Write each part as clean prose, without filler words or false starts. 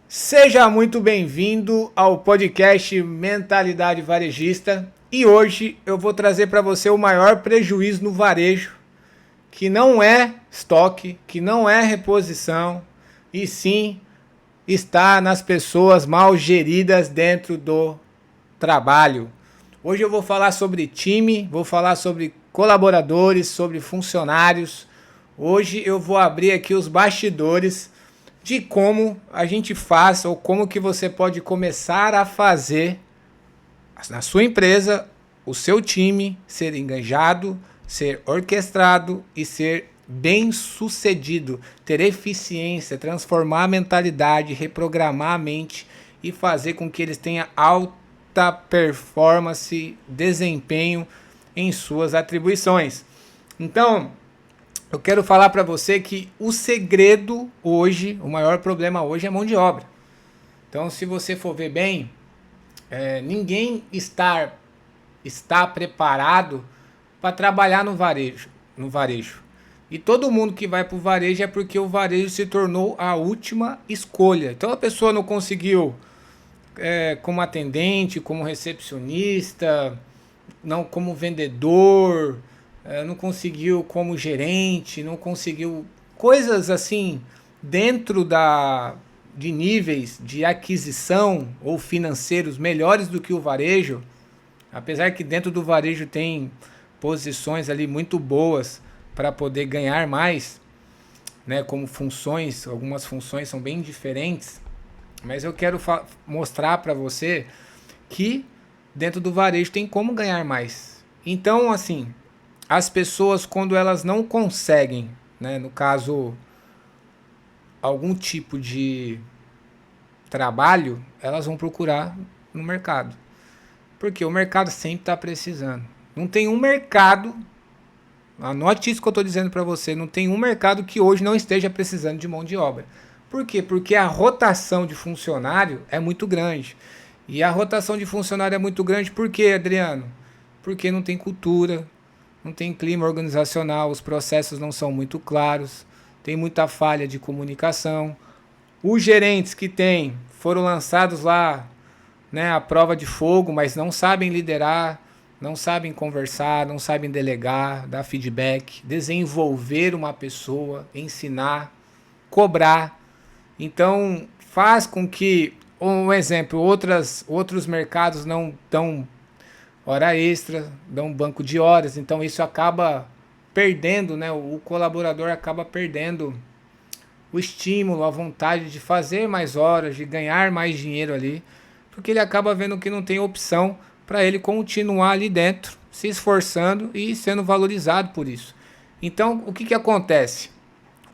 Seja muito bem-vindo ao podcast Mentalidade Varejista e hoje eu vou trazer para você o maior prejuízo no varejo, que não é estoque, que não é reposição, e sim está nas pessoas mal geridas dentro do trabalho. Hoje eu vou falar sobre time, vou falar sobre colaboradores, sobre funcionários. Hoje eu vou abrir aqui os bastidores de como a gente faz ou como que você pode começar a fazer na sua empresa o seu time ser engajado, ser orquestrado e ser bem sucedido, ter eficiência, transformar a mentalidade, reprogramar a mente e fazer com que eles tenham alta performance, desempenho em suas atribuições. Então, eu quero falar para você que o segredo hoje, o maior problema hoje é mão de obra. Então, se você for ver bem, ninguém está preparado para trabalhar no varejo. E todo mundo que vai para o varejo é porque o varejo se tornou a última escolha. Então a pessoa não conseguiu como atendente, como recepcionista, não como vendedor, não conseguiu como gerente, não conseguiu coisas assim dentro de níveis de aquisição ou financeiros melhores do que o varejo, apesar que dentro do varejo tem posições ali muito boas para poder ganhar mais, né, como funções, algumas funções são bem diferentes, mas eu quero mostrar para você que dentro do varejo tem como ganhar mais. Então, assim, as pessoas quando elas não conseguem, né, no caso, algum tipo de trabalho, elas vão procurar no mercado. Porque o mercado sempre está precisando. Não tem um mercado, anote isso que eu estou dizendo para você, não tem um mercado que hoje não esteja precisando de mão de obra. Por quê? Porque a rotação de funcionário é muito grande. E a rotação de funcionário é muito grande por quê, Adriano? Porque não tem cultura, não tem clima organizacional, os processos não são muito claros, tem muita falha de comunicação. Os gerentes que tem foram lançados lá, né, à prova de fogo, mas não sabem liderar, não sabem conversar, não sabem delegar, dar feedback, desenvolver uma pessoa, ensinar, cobrar. Então, faz com que, um exemplo, outros mercados não dão hora extra, dão banco de horas, então isso acaba perdendo, né? O colaborador acaba perdendo o estímulo, a vontade de fazer mais horas, de ganhar mais dinheiro ali, porque ele acaba vendo que não tem opção para ele continuar ali dentro, se esforçando e sendo valorizado por isso. Então, o que, que acontece?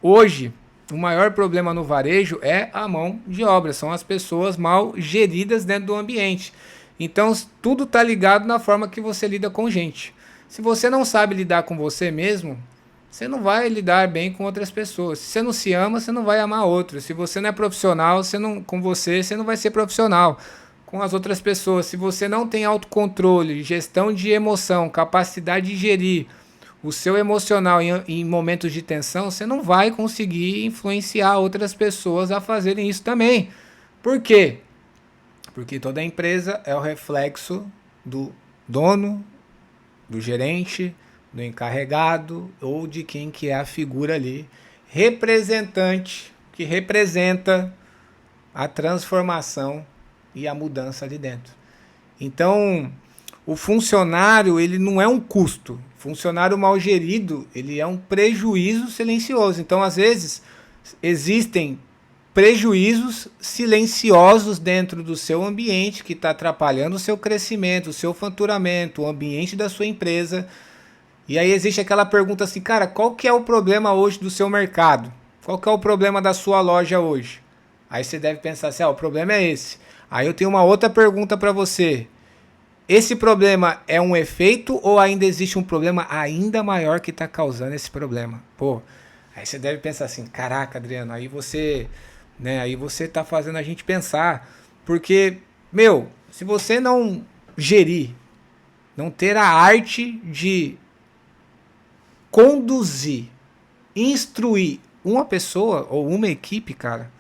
Hoje, o maior problema no varejo é a mão de obra, são as pessoas mal geridas dentro do ambiente. Então, tudo está ligado na forma que você lida com gente. Se você não sabe lidar com você mesmo, você não vai lidar bem com outras pessoas. Se você não se ama, você não vai amar outros. Se você não é profissional, com você não vai ser profissional com as outras pessoas. Se você não tem autocontrole, gestão de emoção, capacidade de gerir o seu emocional em momentos de tensão, você não vai conseguir influenciar outras pessoas a fazerem isso também. Por quê? Porque toda empresa é o reflexo do dono, do gerente, do encarregado ou de quem que é a figura ali, representante, que representa a transformação e a mudança ali dentro. Então, o funcionário, ele não é um custo. Funcionário mal gerido, ele é um prejuízo silencioso. Então, às vezes, existem prejuízos silenciosos dentro do seu ambiente que está atrapalhando o seu crescimento, o seu faturamento, o ambiente da sua empresa. E aí existe aquela pergunta assim, cara, qual que é o problema hoje do seu mercado? Qual que é o problema da sua loja hoje? Aí você deve pensar assim, o problema é esse. Aí eu tenho uma outra pergunta para você. Esse problema é um efeito ou ainda existe um problema ainda maior que está causando esse problema? Pô, aí você deve pensar assim, caraca, Adriano, aí você tá fazendo a gente pensar, porque, meu, se você não gerir, não ter a arte de conduzir, instruir uma pessoa ou uma equipe, cara,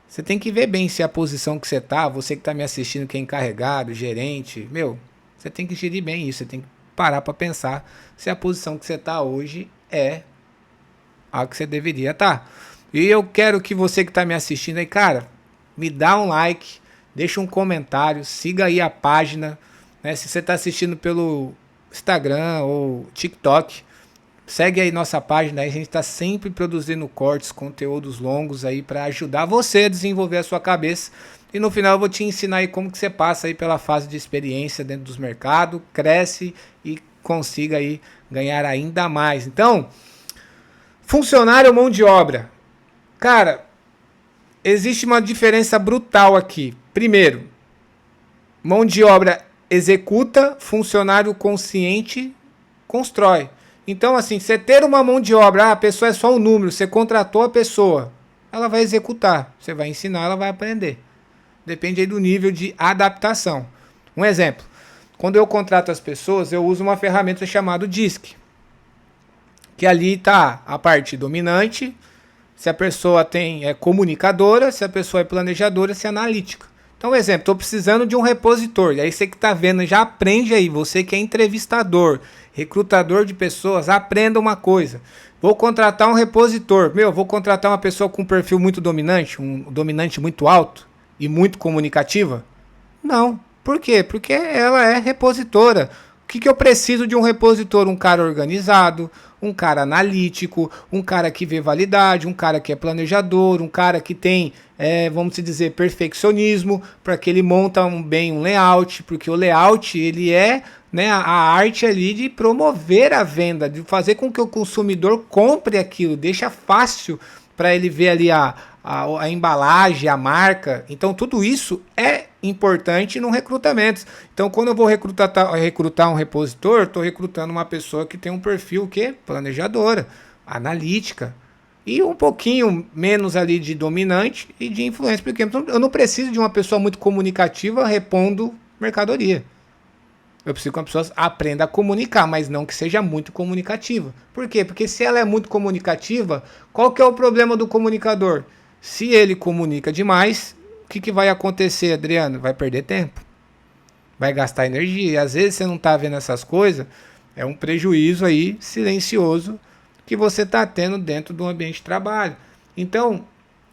Você tem que ver bem se a posição que você tá, você que tá me assistindo, que é encarregado, gerente, meu, você tem que gerir bem isso, você tem que parar para pensar se a posição que você tá hoje é a que você deveria estar. E eu quero que você que tá me assistindo aí, cara, me dá um like, deixa um comentário, siga aí a página, né? Se você tá assistindo pelo Instagram ou TikTok, segue aí nossa página, aí a gente está sempre produzindo cortes, conteúdos longos aí para ajudar você a desenvolver a sua cabeça. E no final eu vou te ensinar aí como que você passa aí pela fase de experiência dentro dos mercados, cresce e consiga aí ganhar ainda mais. Então, funcionário ou mão de obra? Cara, existe uma diferença brutal aqui. Primeiro, mão de obra executa, funcionário consciente constrói. Então, assim, você ter uma mão de obra, a pessoa é só um número, você contratou a pessoa, ela vai executar, você vai ensinar, ela vai aprender. Depende aí do nível de adaptação. Um exemplo, quando eu contrato as pessoas, eu uso uma ferramenta chamada DISC, que ali está a parte dominante, se a pessoa é comunicadora, se a pessoa é planejadora, se é analítica. Então, exemplo, estou precisando de um repositor. E aí você que está vendo, já aprende aí. Você que é entrevistador, recrutador de pessoas, aprenda uma coisa. Vou contratar um repositor. Vou contratar uma pessoa com um perfil muito dominante, um dominante muito alto e muito comunicativa? Não. Por quê? Porque ela é repositora. O que eu preciso de um repositor? Um cara organizado, um cara analítico, um cara que vê validade, um cara que é planejador, um cara que tem, vamos dizer, perfeccionismo, para que ele monta bem um layout, porque o layout ele é, né, a arte ali de promover a venda, de fazer com que o consumidor compre aquilo, deixa fácil para ele ver ali a embalagem, a marca. Então tudo isso é importante no recrutamento. Então quando eu vou recrutar um repositor, estou recrutando uma pessoa que tem um perfil planejadora, analítica e um pouquinho menos ali de dominante e de influência, porque eu não preciso de uma pessoa muito comunicativa repondo mercadoria. Eu preciso que uma pessoa aprenda a comunicar, mas não que seja muito comunicativa. Por quê? Porque se ela é muito comunicativa, qual que é o problema do comunicador? Se ele comunica demais, o que vai acontecer, Adriano? Vai perder tempo. Vai gastar energia. E às vezes você não está vendo essas coisas, é um prejuízo aí silencioso que você está tendo dentro do ambiente de trabalho. Então,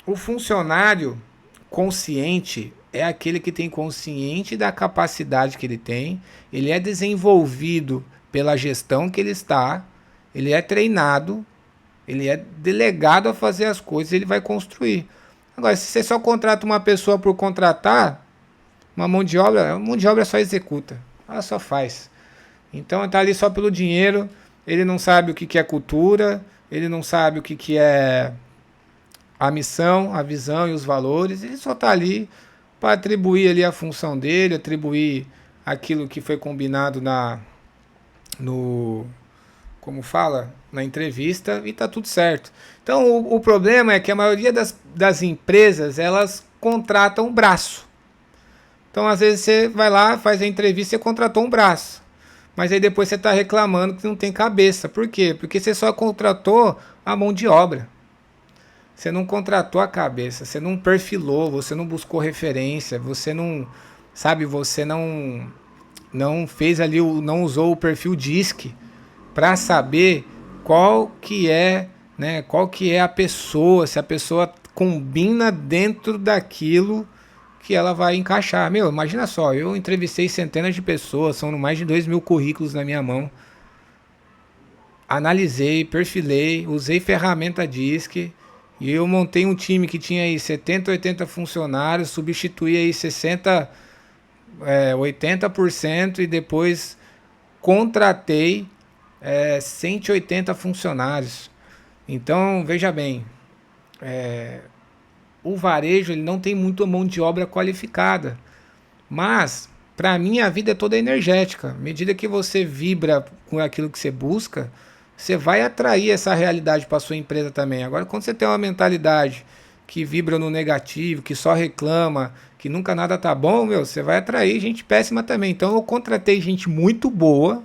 o funcionário consciente é aquele que tem consciente da capacidade que ele tem, ele é desenvolvido pela gestão que ele está, ele é treinado, ele é delegado a fazer as coisas, ele vai construir. Agora, se você só contrata uma pessoa por contratar, a mão de obra só executa, ela só faz. Então está ali só pelo dinheiro, ele não sabe o que é cultura, ele não sabe o que é a missão, a visão e os valores, ele só está ali para atribuir ali a função dele, atribuir aquilo que foi combinado na entrevista e tá tudo certo. Então o problema é que a maioria das empresas, elas contratam um braço. Então às vezes você vai lá, faz a entrevista e contratou um braço. Mas aí depois você está reclamando que não tem cabeça. Por quê? Porque você só contratou a mão de obra. Você não contratou a cabeça, você não perfilou, você não buscou referência, você não, sabe, você não fez ali, não usou o perfil DISC para saber qual que é a pessoa, se a pessoa combina dentro daquilo que ela vai encaixar. Imagina só, eu entrevistei centenas de pessoas, são mais de 2.000 currículos na minha mão. Analisei, perfilei, usei ferramenta DISC e eu montei um time que tinha aí 70, 80 funcionários, substituí aí 60, 80% e depois contratei 180 funcionários. Então, veja bem, o varejo ele não tem muita mão de obra qualificada, mas para mim a vida é toda energética. À medida que você vibra com aquilo que você busca, você vai atrair essa realidade para sua empresa também. Agora, quando você tem uma mentalidade que vibra no negativo, que só reclama, que nunca nada tá bom, você vai atrair gente péssima também. Então eu contratei gente muito boa,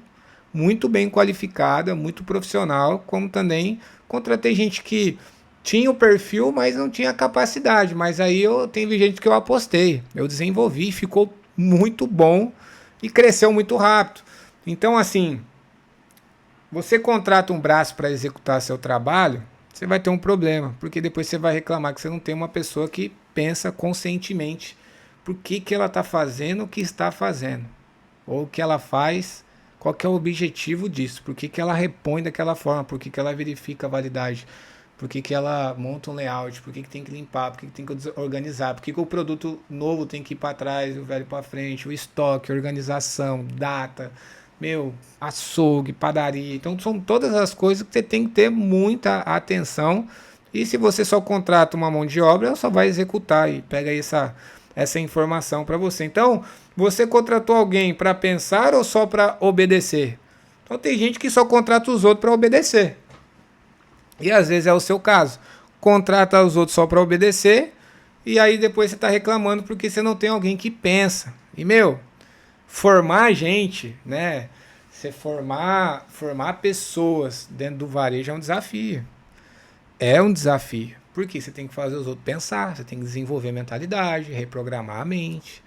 muito bem qualificada, muito profissional, como também contratei gente que tinha o perfil, mas não tinha a capacidade. Mas aí teve gente que eu apostei, eu desenvolvi, ficou muito bom e cresceu muito rápido. Então, assim, você contrata um braço para executar seu trabalho, você vai ter um problema, porque depois você vai reclamar que você não tem uma pessoa que pensa conscientemente por que ela está fazendo o que está fazendo, ou o que ela faz, qual que é o objetivo disso, por que ela repõe daquela forma, por que ela verifica a validade, por que ela monta um layout, por que tem que limpar, por que tem que organizar, por que o produto novo tem que ir para trás, o velho para frente, o estoque, organização, data, açougue, padaria. Então são todas as coisas que você tem que ter muita atenção. E se você só contrata uma mão de obra, ela só vai executar e pega aí essa informação para você. Então, você contratou alguém para pensar ou só para obedecer? Então tem gente que só contrata os outros para obedecer. E às vezes é o seu caso. Contrata os outros só para obedecer e aí depois você está reclamando porque você não tem alguém que pensa. E formar gente, né? Você formar pessoas dentro do varejo é um desafio. É um desafio. Porque você tem que fazer os outros pensar, você tem que desenvolver mentalidade, reprogramar a mente,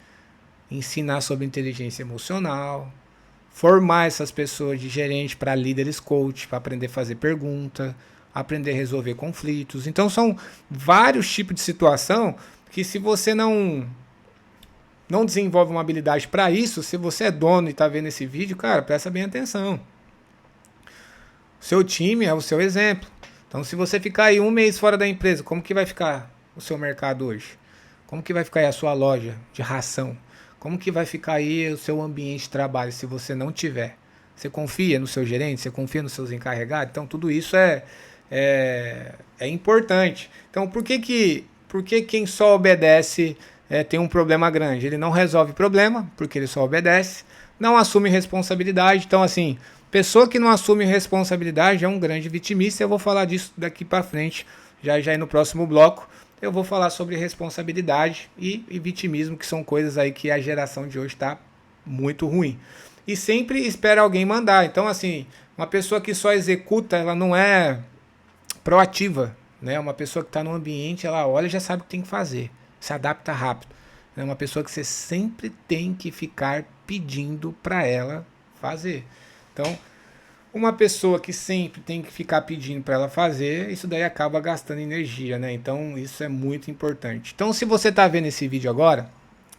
ensinar sobre inteligência emocional, formar essas pessoas de gerente para líderes coach, para aprender a fazer pergunta, aprender a resolver conflitos. Então são vários tipos de situação que se você não desenvolve uma habilidade para isso, se você é dono e está vendo esse vídeo, cara, presta bem atenção. O seu time é o seu exemplo. Então se você ficar aí um mês fora da empresa, como que vai ficar o seu mercado hoje? Como que vai ficar aí a sua loja de ração? Como que vai ficar aí o seu ambiente de trabalho se você não tiver? Você confia no seu gerente? Você confia nos seus encarregados? Então tudo isso é importante. Então por que quem só obedece tem um problema grande? Ele não resolve problema, porque ele só obedece, não assume responsabilidade. Então assim, pessoa que não assume responsabilidade é um grande vitimista. Eu vou falar disso daqui para frente, já no próximo bloco. Eu vou falar sobre responsabilidade e vitimismo, que são coisas aí que a geração de hoje está muito ruim. E sempre espera alguém mandar. Então, assim, uma pessoa que só executa, ela não é proativa, né? Uma pessoa que está no ambiente, ela olha e já sabe o que tem que fazer, se adapta rápido. É uma pessoa que você sempre tem que ficar pedindo para ela fazer. Então, uma pessoa que sempre tem que ficar pedindo para ela fazer, isso daí acaba gastando energia, né? Então isso é muito importante. Então se você está vendo esse vídeo agora,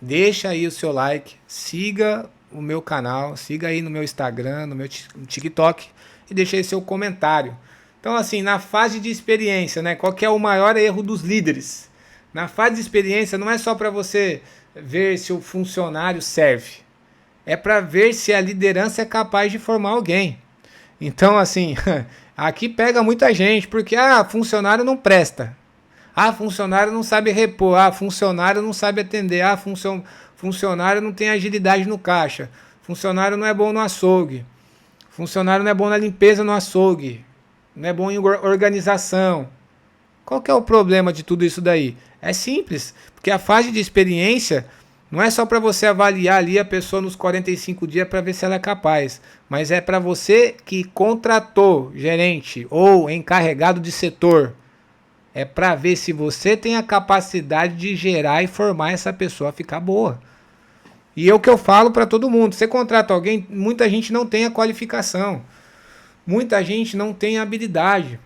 deixa aí o seu like, siga o meu canal, siga aí no meu Instagram, no meu TikTok e deixa aí seu comentário. Então assim, na fase de experiência, né? Qual que é o maior erro dos líderes? Na fase de experiência não é só para você ver se o funcionário serve, é para ver se a liderança é capaz de formar alguém. Então, assim, aqui pega muita gente, porque, funcionário não presta. Funcionário não sabe repor. Funcionário não sabe atender. Funcionário não tem agilidade no caixa. Funcionário não é bom no açougue. Funcionário não é bom na limpeza no açougue. Não é bom em organização. Qual que é o problema de tudo isso daí? É simples, porque a fase de experiência não é só para você avaliar ali a pessoa nos 45 dias para ver se ela é capaz, mas é para você que contratou gerente ou encarregado de setor. É para ver se você tem a capacidade de gerar e formar essa pessoa a ficar boa. E é o que eu falo para todo mundo. Você contrata alguém, muita gente não tem a qualificação. Muita gente não tem a habilidade.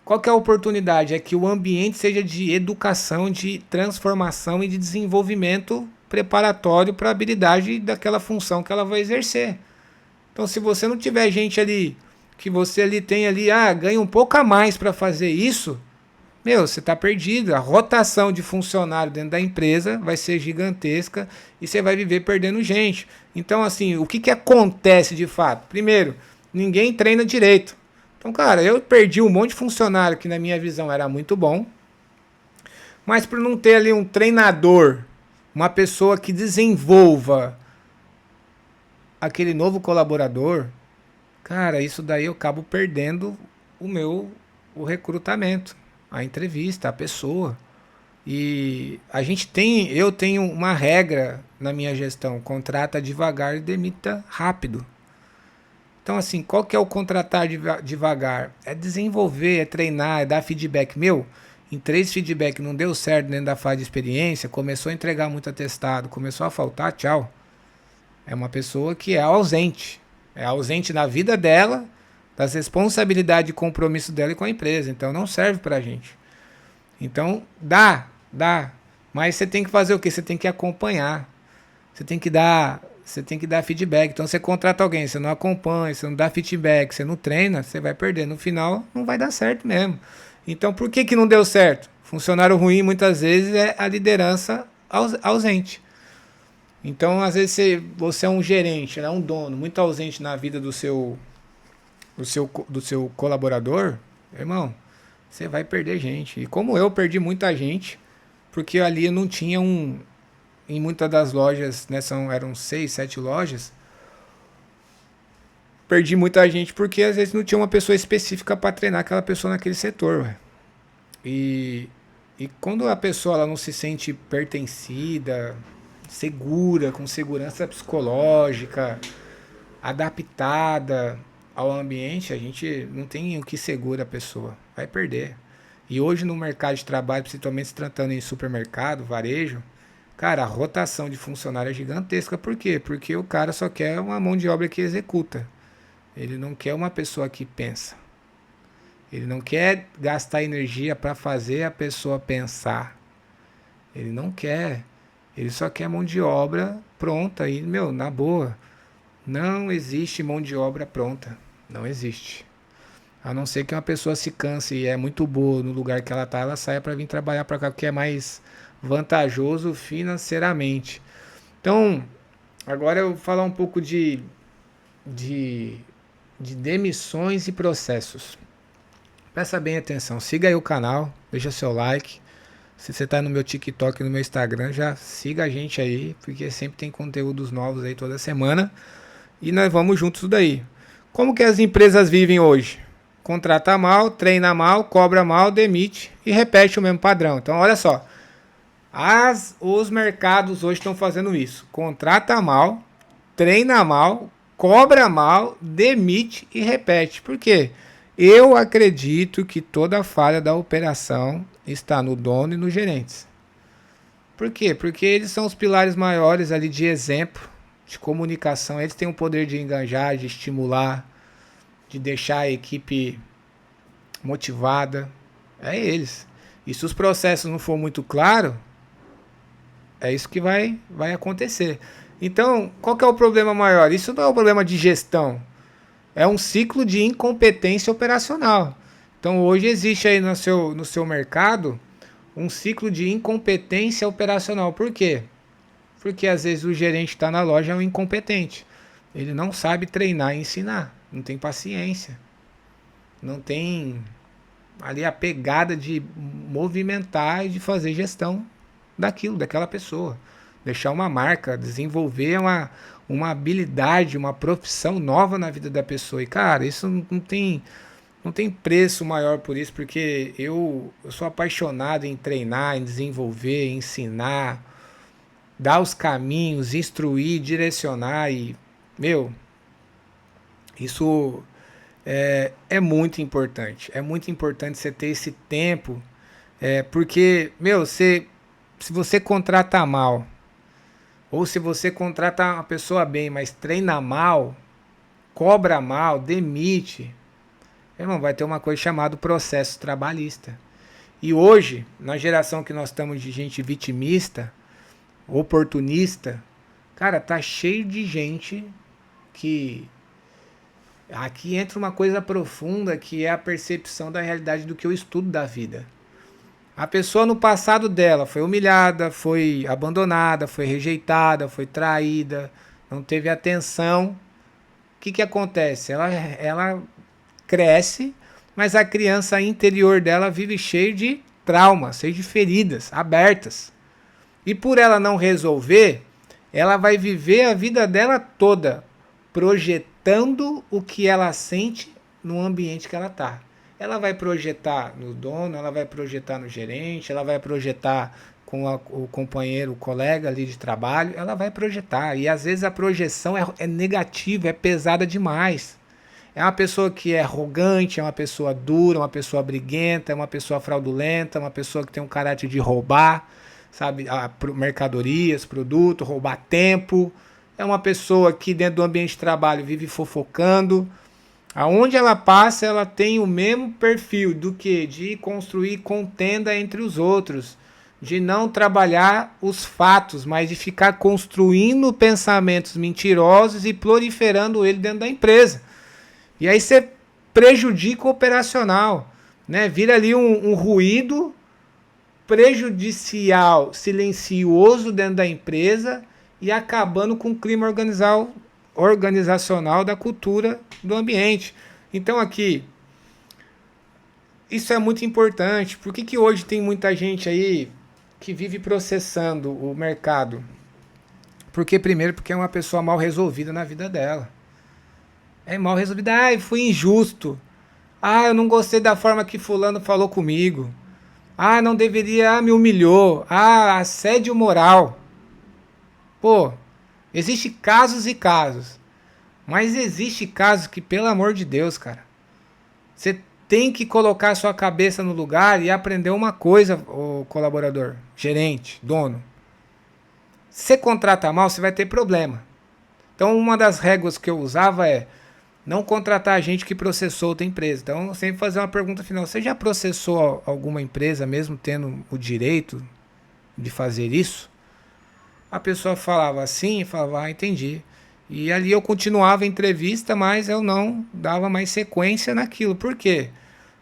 Qual que é a oportunidade? É que o ambiente seja de educação, de transformação e de desenvolvimento preparatório para a habilidade daquela função que ela vai exercer. Então, se você não tiver gente ali, que você ali tem ali, ganha um pouco a mais para fazer isso, você está perdido. A rotação de funcionário dentro da empresa vai ser gigantesca e você vai viver perdendo gente. Então, assim, o que acontece de fato? Primeiro, ninguém treina direito. Então, cara, eu perdi um monte de funcionário que na minha visão era muito bom, mas por não ter ali um treinador, uma pessoa que desenvolva aquele novo colaborador, cara, isso daí eu acabo perdendo o recrutamento, a entrevista, a pessoa. E eu tenho uma regra na minha gestão: contrata devagar e demita rápido. Então, assim, qual que é o contratar devagar? É desenvolver, é treinar, é dar feedback. Meu, em 3 feedback não deu certo dentro da fase de experiência, começou a entregar muito atestado, começou a faltar, tchau. É uma pessoa que é ausente. É ausente na vida dela, das responsabilidades e compromisso dela e com a empresa. Então não serve pra gente. Então dá. Mas você tem que fazer o quê? Você tem que acompanhar. Você tem que dar feedback. Então você contrata alguém, você não acompanha, você não dá feedback, você não treina, você vai perder. No final não vai dar certo mesmo. Então por que não deu certo? Funcionário ruim muitas vezes é a liderança ausente. Então, às vezes, você é um gerente, né, um dono, muito ausente na vida do seu colaborador, irmão, você vai perder gente. E como eu perdi muita gente, porque ali não tinha em muitas das lojas, né, eram 6, 7 lojas, perdi muita gente porque às vezes não tinha uma pessoa específica para treinar aquela pessoa naquele setor. Ué. E, e quando a pessoa ela não se sente pertencida, segura, com segurança psicológica, adaptada ao ambiente, a gente não tem o que segura a pessoa, vai perder. E hoje no mercado de trabalho, principalmente se tratando em supermercado, varejo, cara, a rotação de funcionário é gigantesca. Por quê? Porque o cara só quer uma mão de obra que executa. Ele não quer uma pessoa que pensa. Ele não quer gastar energia para fazer a pessoa pensar. Ele não quer. Ele só quer mão de obra pronta. E, meu, na boa, não existe mão de obra pronta. Não existe. A não ser que uma pessoa se canse e é muito boa no lugar que ela tá, ela saia para vir trabalhar para cá, porque é mais vantajoso financeiramente. Então, agora eu vou falar um pouco de, de demissões e processos. Presta bem atenção, siga aí o canal, deixa seu like. Se você tá no meu TikTok e no meu Instagram, já siga a gente aí, porque sempre tem conteúdos novos aí toda semana. E nós vamos juntos daí. Como que as empresas vivem hoje? Contrata mal, treina mal, cobra mal, demite e repete o mesmo padrão. Então olha só, os mercados hoje estão fazendo isso. Contrata mal, treina mal, cobra mal, demite e repete. Por quê? Eu acredito que toda a falha da operação está no dono e nos gerentes. Por quê? Porque eles são os pilares maiores ali de exemplo, de comunicação. Eles têm o poder de engajar, de estimular, de deixar a equipe motivada. É eles. E se os processos não for muito claro, é isso que vai acontecer. Então, qual que é o problema maior? Isso não é um problema de gestão. É um ciclo de incompetência operacional. Então hoje existe aí no seu mercado um ciclo de incompetência operacional. Por quê? Porque às vezes o gerente está na loja é um incompetente. Ele não sabe treinar e ensinar. Não tem paciência. Não tem ali a pegada de movimentar e de fazer gestão daquela pessoa. Deixar uma marca, desenvolver uma habilidade, uma profissão nova na vida da pessoa. E, cara, isso não tem preço maior por isso, porque eu sou apaixonado em treinar, em desenvolver, em ensinar, dar os caminhos, instruir, direcionar. E, meu, isso é muito importante. É muito importante você ter esse tempo, porque, meu, se você contrata mal, ou se você contrata uma pessoa bem, mas treina mal, cobra mal, demite, irmão, vai ter uma coisa chamada processo trabalhista. E hoje, na geração que nós estamos de gente vitimista, oportunista, cara, tá cheio de gente que... Aqui entra uma coisa profunda que é a percepção da realidade do que eu estudo da vida. A pessoa no passado dela foi humilhada, foi abandonada, foi rejeitada, foi traída, não teve atenção. O que acontece? Ela cresce, mas a criança interior dela vive cheia de traumas, cheia de feridas abertas. E por ela não resolver, ela vai viver a vida dela toda projetando o que ela sente no ambiente que ela está. Ela vai projetar no dono, ela vai projetar no gerente, ela vai projetar com o companheiro, o colega ali de trabalho, ela vai projetar. E às vezes a projeção é negativa, é pesada demais. É uma pessoa que é arrogante, é uma pessoa dura, uma pessoa briguenta, é uma pessoa fraudulenta, uma pessoa que tem um caráter de roubar, sabe, mercadorias, produtos, roubar tempo. É uma pessoa que dentro do ambiente de trabalho vive fofocando. Aonde ela passa, ela tem o mesmo perfil do que de construir contenda entre os outros, de não trabalhar os fatos, mas de ficar construindo pensamentos mentirosos e proliferando ele dentro da empresa. E aí você prejudica o operacional, né? Vira ali um ruído prejudicial, silencioso dentro da empresa e acabando com o clima organizacional da cultura do ambiente. Então aqui, isso é muito importante. Por que hoje tem muita gente aí que vive processando o mercado? Porque primeiro porque é uma pessoa mal resolvida na vida dela. É mal resolvida. Ah, fui injusto. Ah, eu não gostei da forma que fulano falou comigo. Ah, não deveria, me humilhou. Ah, assédio moral. Pô, existe casos e casos. Mas existe casos que, pelo amor de Deus, cara, você tem que colocar a sua cabeça no lugar e aprender uma coisa, o colaborador, gerente, dono. Se você contrata mal, você vai ter problema. Então, uma das regras que eu usava é não contratar gente que processou outra empresa. Então, eu sempre fazer uma pergunta final. Você já processou alguma empresa, mesmo tendo o direito de fazer isso? A pessoa falava assim e falava, entendi. E ali eu continuava a entrevista, mas eu não dava mais sequência naquilo. Por quê?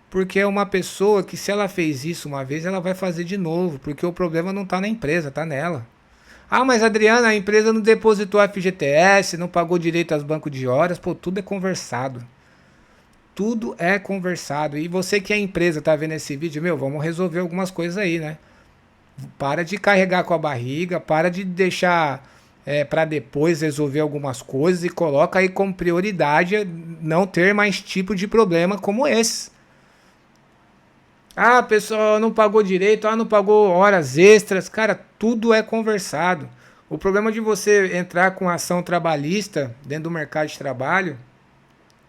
Porque é uma pessoa que, se ela fez isso uma vez, ela vai fazer de novo. Porque o problema não está na empresa, está nela. Ah, mas Adriana, a empresa não depositou FGTS, não pagou direito aos bancos de horas. Pô, tudo é conversado. Tudo é conversado. E você que é empresa, tá vendo esse vídeo, vamos resolver algumas coisas aí, né? Para de carregar com a barriga, para de deixar para depois resolver algumas coisas e coloca aí como prioridade não ter mais tipo de problema como esse. Ah, a pessoa não pagou direito, não pagou horas extras. Cara, tudo é conversado. O problema de você entrar com ação trabalhista dentro do mercado de trabalho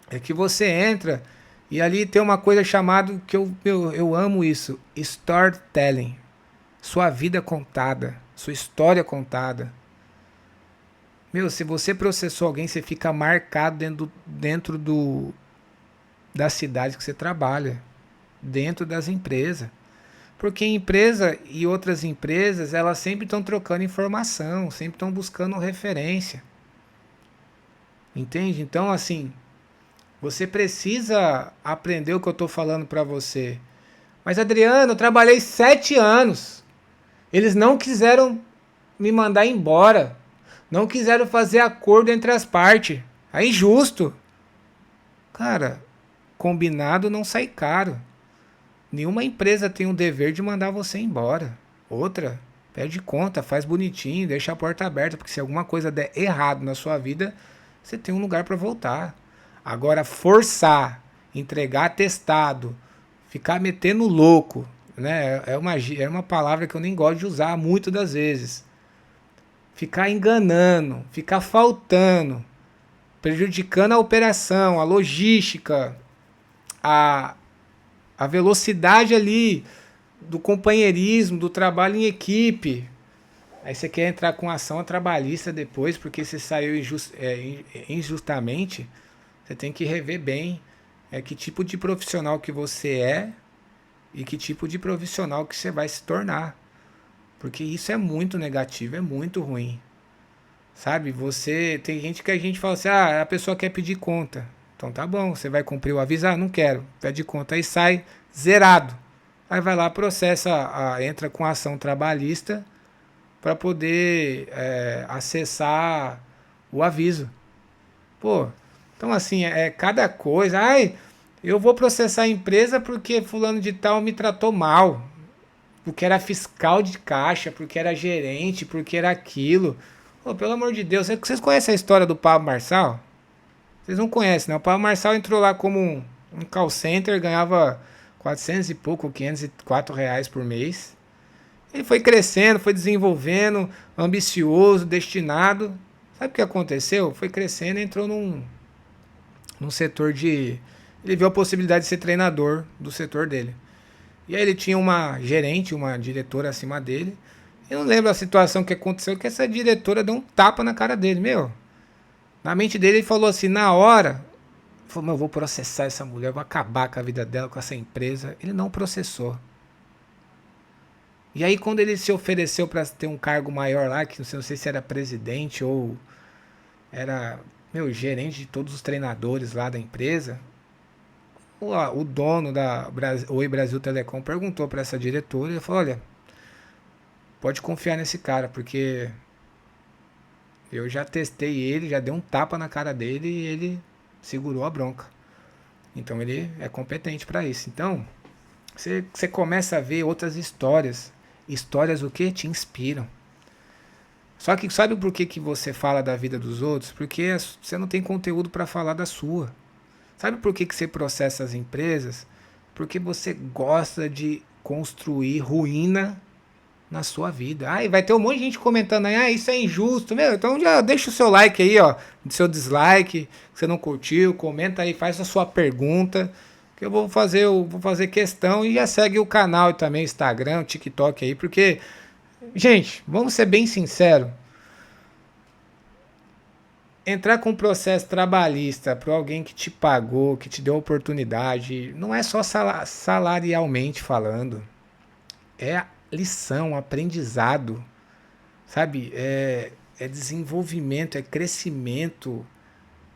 é que você entra e ali tem uma coisa chamada, que eu amo isso, storytelling. Sua vida contada, sua história contada. Se você processou alguém, você fica marcado dentro da cidade que você trabalha, dentro das empresas. Porque empresa e outras empresas, elas sempre estão trocando informação, sempre estão buscando referência. Entende? Então, assim, você precisa aprender o que eu estou falando para você. Mas, Adriano, eu trabalhei 7 anos. Eles não quiseram me mandar embora. Não quiseram fazer acordo entre as partes. É injusto. Cara, combinado não sai caro. Nenhuma empresa tem o dever de mandar você embora. Outra, pede conta, faz bonitinho, deixa a porta aberta, porque se alguma coisa der errado na sua vida, você tem um lugar para voltar. Agora, forçar, entregar atestado, ficar metendo louco, né? É uma palavra que eu nem gosto de usar muitas das vezes. Ficar enganando, ficar faltando, prejudicando a operação, a logística, a velocidade ali do companheirismo, do trabalho em equipe. Aí você quer entrar com ação trabalhista depois, porque você saiu injustamente. Você tem que rever bem que tipo de profissional que você é e que tipo de profissional que você vai se tornar. Porque isso é muito negativo, é muito ruim. Sabe? Tem gente que a gente fala assim, a pessoa quer pedir conta. Então tá bom, você vai cumprir o aviso, não quero, pede conta, aí sai zerado. Aí vai lá, processa, entra com ação trabalhista para poder acessar o aviso. Pô, então assim, cada coisa. Ai, eu vou processar a empresa porque fulano de tal me tratou mal. Porque era fiscal de caixa, porque era gerente, porque era aquilo. Pô, pelo amor de Deus, vocês conhecem a história do Pablo Marçal? Vocês não conhecem, né? O Pablo Marçal entrou lá como um call center, ganhava 400 e pouco, 504 reais por mês. Ele foi crescendo, foi desenvolvendo, ambicioso, destinado. Sabe o que aconteceu? Foi crescendo e entrou num setor de... Ele viu a possibilidade de ser treinador do setor dele. E aí ele tinha uma gerente, uma diretora acima dele. Eu não lembro a situação que aconteceu, que essa diretora deu um tapa na cara dele, meu. Na mente dele ele falou assim, na hora, falou, meu, eu vou processar essa mulher, vou acabar com a vida dela, com essa empresa. Ele não processou. E aí quando ele se ofereceu para ter um cargo maior lá, que não sei se era presidente ou era, meu, gerente de todos os treinadores lá da empresa, o dono da Oi Brasil Telecom perguntou para essa diretora e falou, olha, pode confiar nesse cara, porque eu já testei ele, já dei um tapa na cara dele e ele segurou a bronca. Então ele é competente para isso. Então, você começa a ver outras histórias. Histórias o que? Te inspiram. Só que sabe por que você fala da vida dos outros? Porque você não tem conteúdo para falar da sua. Sabe por que você processa as empresas? Porque você gosta de construir ruína na sua vida. Ah, e vai ter um monte de gente comentando aí, ah, isso é injusto, meu. Então já deixa o seu like aí, ó, seu dislike, se você não curtiu, comenta aí, faz a sua pergunta, que eu vou fazer questão e já segue o canal também, Instagram, TikTok aí, porque, gente, vamos ser bem sinceros, entrar com um processo trabalhista para alguém que te pagou, que te deu oportunidade, não é só salarialmente falando, é lição, aprendizado, sabe? É desenvolvimento, é crescimento,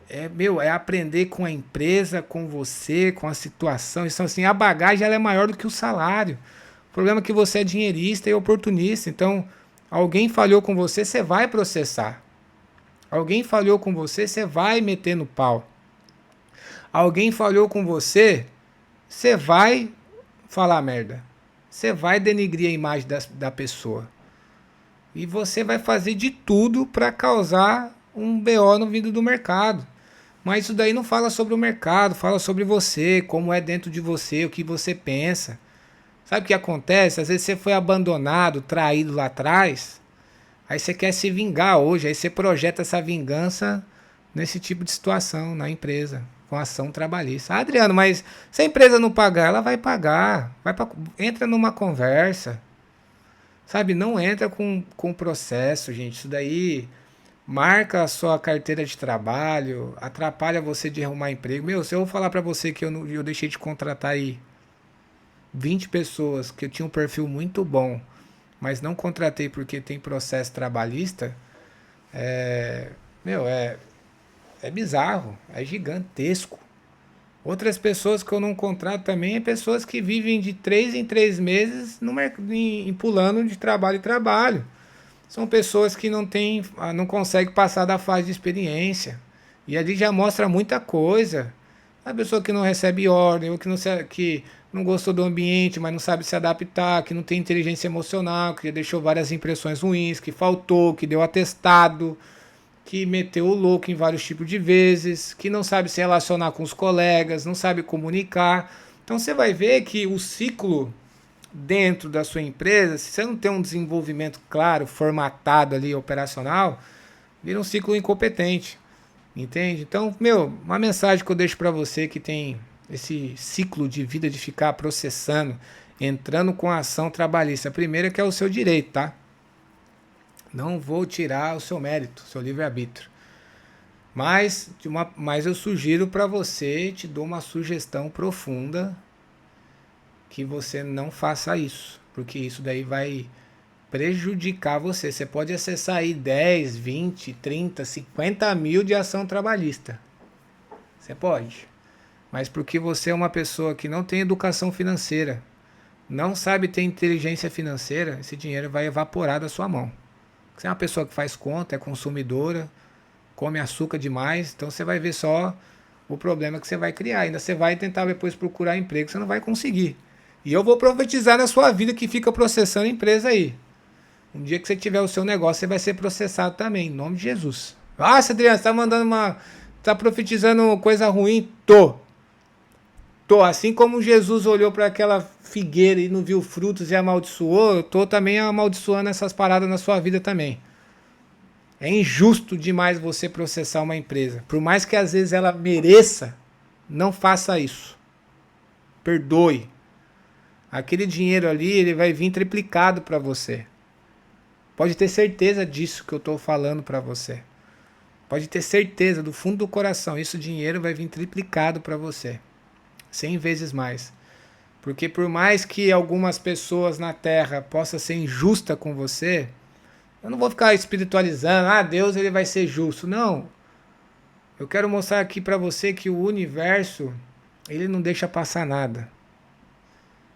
é aprender com a empresa, com você, com a situação. Então, assim, a bagagem ela é maior do que o salário. O problema é que você é dinheirista e oportunista. Então, alguém falhou com você, você vai processar. Alguém falhou com você, você vai meter no pau. Alguém falhou com você, você vai falar merda. Você vai denigrir a imagem da pessoa. E você vai fazer de tudo para causar um BO no vindo do mercado. Mas isso daí não fala sobre o mercado, fala sobre você, como é dentro de você, o que você pensa. Sabe o que acontece? Às vezes você foi abandonado, traído lá atrás, aí você quer se vingar hoje, aí você projeta essa vingança nesse tipo de situação na empresa, com ação trabalhista. Ah, Adriano, mas se a empresa não pagar, ela vai pagar. Entra numa conversa. Sabe, não entra com processo, gente. Isso daí marca a sua carteira de trabalho, atrapalha você de arrumar emprego. Meu, se eu falar pra você que eu deixei de contratar aí 20 pessoas que eu tinha um perfil muito bom, mas não contratei porque tem processo trabalhista, meu, é bizarro, é gigantesco. Outras pessoas que eu não contrato também é pessoas que vivem de 3 em 3 meses pulando de trabalho em trabalho. São pessoas que não conseguem passar da fase de experiência. E ali já mostra muita coisa. A pessoa que não recebe ordem, ou que não gostou do ambiente, mas não sabe se adaptar, que não tem inteligência emocional, que deixou várias impressões ruins, que faltou, que deu atestado, que meteu o louco em vários tipos de vezes, que não sabe se relacionar com os colegas, não sabe comunicar. Então você vai ver que o ciclo dentro da sua empresa, se você não tem um desenvolvimento claro, formatado ali, operacional, vira um ciclo incompetente, entende? Então, meu, uma mensagem que eu deixo para você que tem esse ciclo de vida de ficar processando, entrando com a ação trabalhista. A primeira que é o seu direito, tá? Não vou tirar o seu mérito, o seu livre-arbítrio. Mas eu sugiro para você, te dou uma sugestão profunda, que você não faça isso, porque isso daí vai prejudicar você. Você pode acessar aí 10, 20, 30, 50 mil de ação trabalhista. Você pode. Mas porque você é uma pessoa que não tem educação financeira, não sabe ter inteligência financeira, esse dinheiro vai evaporar da sua mão. Você é uma pessoa que faz conta, é consumidora, come açúcar demais, então você vai ver só o problema que você vai criar. Ainda você vai tentar depois procurar emprego, você não vai conseguir. E eu vou profetizar na sua vida que fica processando empresa aí. Um dia que você tiver o seu negócio, você vai ser processado também, em nome de Jesus. Nossa, Adriano, você tá mandando tá profetizando coisa ruim? Tô. Assim como Jesus olhou para aquela figueira e não viu frutos e amaldiçoou, eu tô também amaldiçoando essas paradas na sua vida também. É injusto demais você processar uma empresa. Por mais que às vezes ela mereça, não faça isso. Perdoe. Aquele dinheiro ali, ele vai vir triplicado para você. Pode ter certeza disso que eu estou falando para você. Pode ter certeza do fundo do coração, esse dinheiro vai vir triplicado para você. 100 vezes mais. Porque por mais que algumas pessoas na Terra possam ser injusta com você, eu não vou ficar espiritualizando, Deus ele vai ser justo. Não. Eu quero mostrar aqui para você que o universo, ele não deixa passar nada.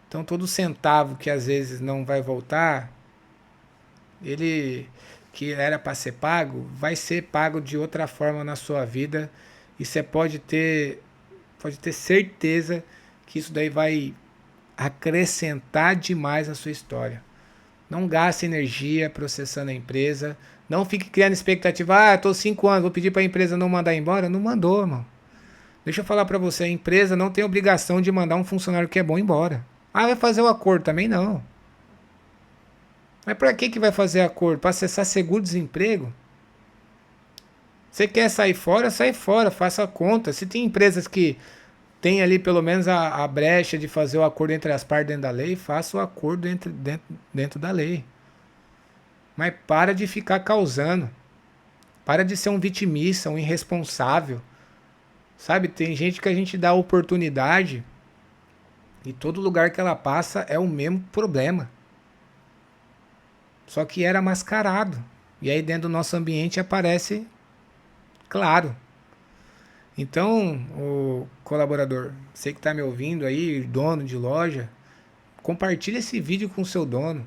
Então todo centavo que às vezes não vai voltar, ele que era para ser pago, vai ser pago de outra forma na sua vida. E você pode ter certeza que isso daí vai acrescentar demais a sua história. Não gaste energia processando a empresa. Não fique criando expectativa. Estou 5 anos, vou pedir para a empresa não mandar embora. Não mandou, irmão. Deixa eu falar para você, a empresa não tem obrigação de mandar um funcionário que é bom embora. Vai fazer o acordo também? Não. Mas para que vai fazer acordo? Para acessar seguro-desemprego? Você quer sair fora? Sai fora, faça a conta. Se tem empresas que tem ali pelo menos a brecha de fazer o acordo entre as partes dentro da lei, faça o acordo dentro da lei. Mas para de ficar causando. Para de ser um vitimista, um irresponsável. Sabe, tem gente que a gente dá oportunidade e todo lugar que ela passa é o mesmo problema. Só que era mascarado. E aí dentro do nosso ambiente aparece claro. Então, o colaborador, você que está me ouvindo aí, dono de loja, compartilhe esse vídeo com o seu dono,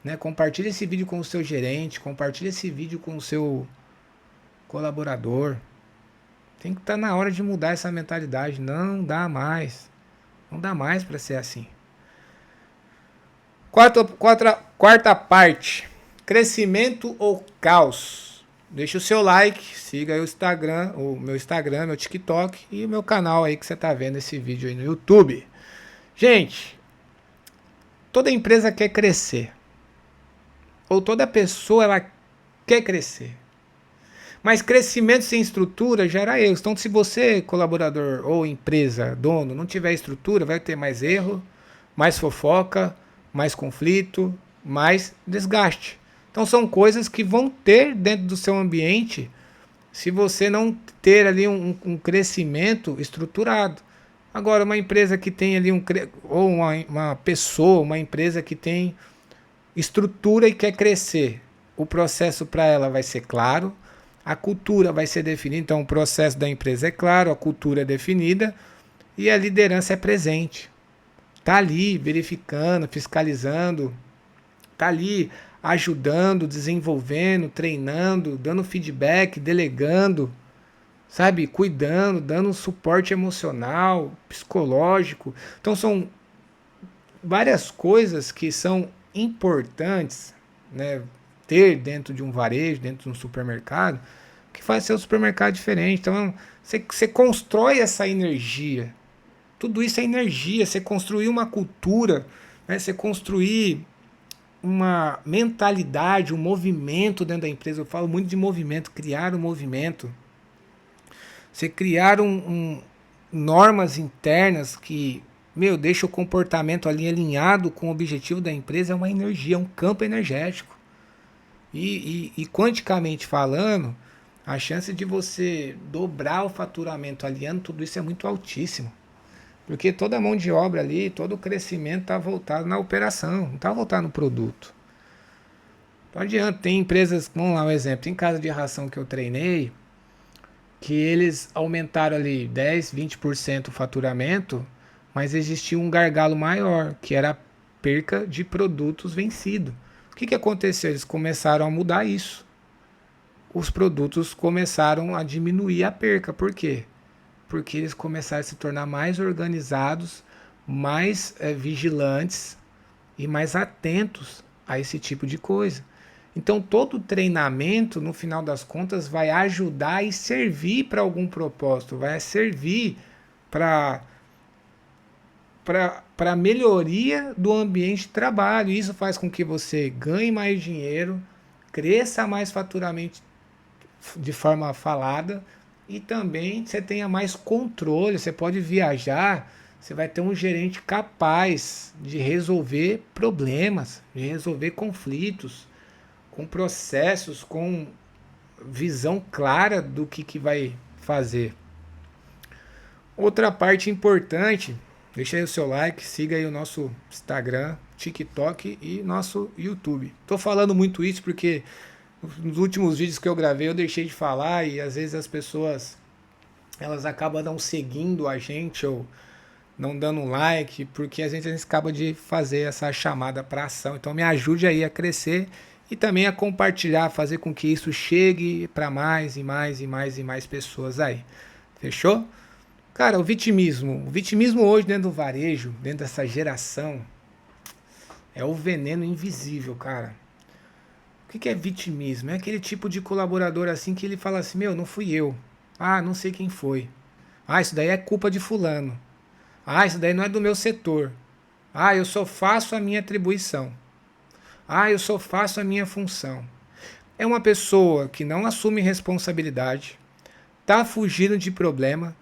né? Compartilhe esse vídeo com o seu gerente, compartilhe esse vídeo com o seu colaborador. Tem que estar na hora de mudar essa mentalidade. Não dá mais. Não dá mais para ser assim. Quarta parte. Crescimento ou caos? Deixa o seu like, siga aí o meu Instagram, meu TikTok e o meu canal aí que você está vendo esse vídeo aí no YouTube. Gente, toda empresa quer crescer. Ou toda pessoa ela quer crescer. Mas crescimento sem estrutura gera erros. Então se você, colaborador ou empresa, dono, não tiver estrutura, vai ter mais erro, mais fofoca, mais conflito, mais desgaste. Então são coisas que vão ter dentro do seu ambiente se você não ter ali um crescimento estruturado. Agora, uma empresa que tem ali ou uma pessoa, uma empresa que tem estrutura e quer crescer, o processo para ela vai ser claro, a cultura vai ser definida, então o processo da empresa é claro, a cultura é definida e a liderança é presente. Está ali verificando, fiscalizando, está ali ajudando, desenvolvendo, treinando, dando feedback, delegando, sabe, cuidando, dando suporte emocional, psicológico. Então são várias coisas que são importantes, né, ter dentro de um varejo, dentro de um supermercado, que faz ser um supermercado diferente. Então você constrói essa energia. Tudo isso é energia. Você construir uma cultura, né, você construir uma mentalidade, um movimento dentro da empresa. Eu falo muito de movimento, criar um movimento. Você criar normas internas que, deixa o comportamento ali alinhado com o objetivo da empresa, é uma energia, é um campo energético. E quanticamente falando, a chance de você dobrar o faturamento alinhando tudo isso é muito altíssimo. Porque toda a mão de obra ali, todo o crescimento está voltado na operação, não está voltado no produto. Não adianta, tem empresas, vamos lá um exemplo, tem casa de ração que eu treinei, que eles aumentaram ali 10, 20% o faturamento, mas existia um gargalo maior, que era a perca de produtos vencidos. O que aconteceu? Eles começaram a mudar isso. Os produtos começaram a diminuir a perca. Por quê? Porque eles começaram a se tornar mais organizados, mais vigilantes e mais atentos a esse tipo de coisa. Então todo treinamento, no final das contas, vai ajudar e servir para algum propósito, vai servir para melhoria do ambiente de trabalho. Isso faz com que você ganhe mais dinheiro, cresça mais de forma falada, e também você tenha mais controle, você pode viajar, você vai ter um gerente capaz de resolver problemas, de resolver conflitos, com processos, com visão clara do que vai fazer. Outra parte importante, deixa aí o seu like, siga aí o nosso Instagram, TikTok e nosso YouTube. Tô falando muito isso porque nos últimos vídeos que eu gravei eu deixei de falar e às vezes as pessoas elas acabam não seguindo a gente ou não dando um like, porque às vezes a gente acaba de fazer essa chamada para ação. Então me ajude aí a crescer e também a compartilhar, fazer com que isso chegue para mais e mais e mais e mais pessoas aí. Fechou? Cara, o vitimismo hoje dentro do varejo, dentro dessa geração, é o veneno invisível, cara. O que é vitimismo? É aquele tipo de colaborador assim que ele fala assim, meu, não fui eu. Ah, não sei quem foi. Ah, isso daí é culpa de fulano. Ah, isso daí não é do meu setor. Ah, eu só faço a minha atribuição. Ah, eu só faço a minha função. É uma pessoa que não assume responsabilidade, tá fugindo de problema,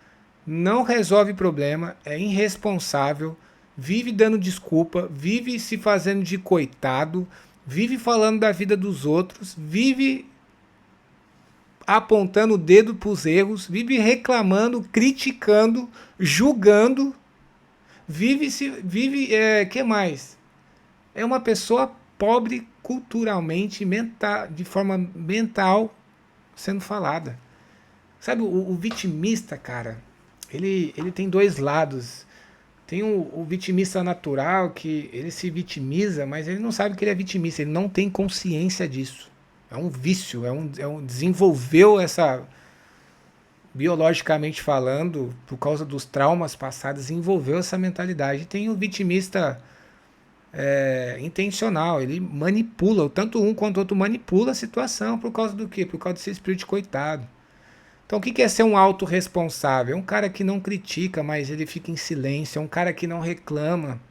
não resolve problema, é irresponsável, vive dando desculpa, vive se fazendo de coitado, vive falando da vida dos outros, vive apontando o dedo para os erros, vive reclamando, criticando, julgando, que mais? É uma pessoa pobre culturalmente, de forma mental sendo falada. Sabe, o vitimista, cara, ele tem dois lados. Tem o vitimista natural, que ele se vitimiza, mas ele não sabe que ele é vitimista, ele não tem consciência disso. É um vício, desenvolveu essa, biologicamente falando, por causa dos traumas passados, desenvolveu essa mentalidade. E tem o vitimista intencional, ele manipula, tanto um quanto o outro manipula a situação por causa do quê? Por causa desse espírito de coitado. Então o que é ser um autorresponsável? É um cara que não critica, mas ele fica em silêncio. É um cara que não reclama,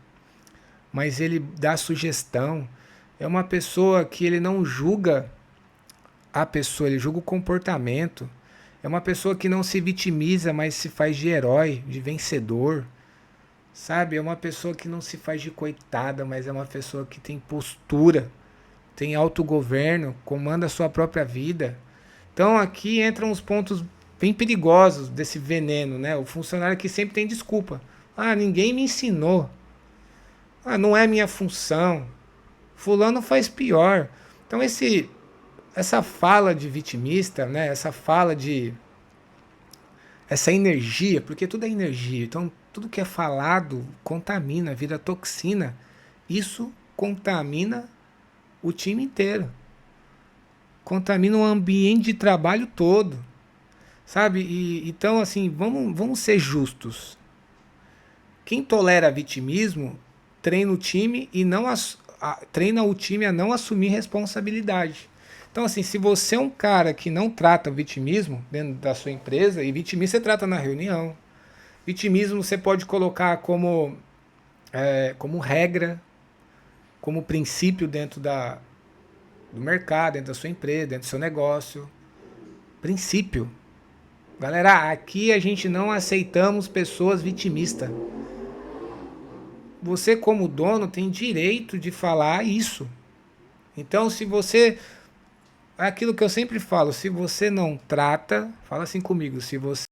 mas ele dá sugestão. É uma pessoa que ele não julga a pessoa, ele julga o comportamento. É uma pessoa que não se vitimiza, mas se faz de herói, de vencedor. Sabe? É uma pessoa que não se faz de coitada, mas é uma pessoa que tem postura, tem autogoverno, comanda a sua própria vida. Então aqui entram os pontos bem perigosos desse veneno, né? O funcionário que sempre tem desculpa. Ah, ninguém me ensinou. Ah, não é minha função. Fulano faz pior. Então essa fala de vitimista, né? Essa energia, porque tudo é energia. Então tudo que é falado contamina, vira toxina. Isso contamina o time inteiro. Contamina o ambiente de trabalho todo, sabe? Então, assim, vamos ser justos. Quem tolera vitimismo treina o time e não treina o time a não assumir responsabilidade. Então, assim, se você é um cara que não trata o vitimismo dentro da sua empresa, e vitimismo você trata na reunião, vitimismo você pode colocar como regra, como princípio dentro do mercado, dentro da sua empresa, dentro do seu negócio. Princípio. Galera, aqui a gente não aceitamos pessoas vitimistas. Você, como dono, tem direito de falar isso. Então, se você... É aquilo que eu sempre falo, se você não trata... Fala assim comigo, se você